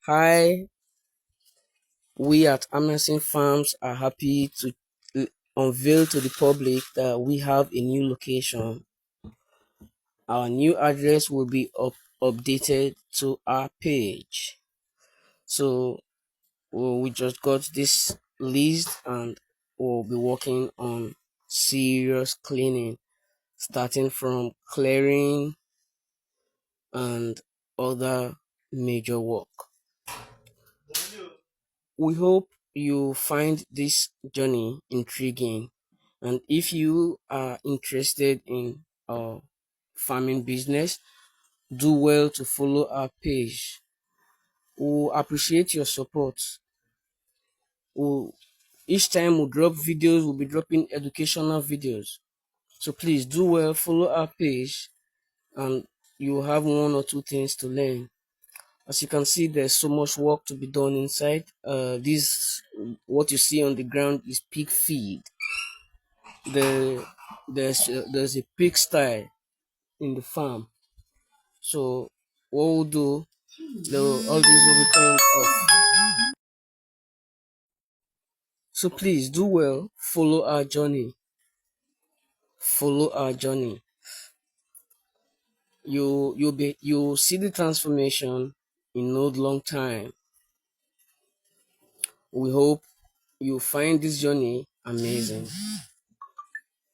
Hi, we at Amazon Farms are happy to unveil to the public that we have a new location. Our new address will be updated to our page. So we just got this list and we'll be working on serious cleaning, starting from clearing and other major work. We hope you find this journey intriguing, and if you are interested in farming business, do well to follow our page. We appreciate your support. we each time we drop videos, we'll be dropping educational videos. So please do well, follow our page, and you will have one or two things to learn. As you can see, there's so much work to be done inside. This what you see on the ground is pig feed. There's a pigsty in the farm. So what we'll do, all these will be turned off. So please do well, follow our journey. Follow our journey. You'll see the transformation in no long time. We hope you find this journey amazing.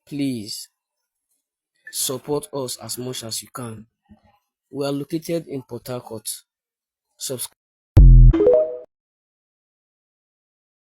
Please support us as much as you can. We are located in Port Harcourt. Subscribe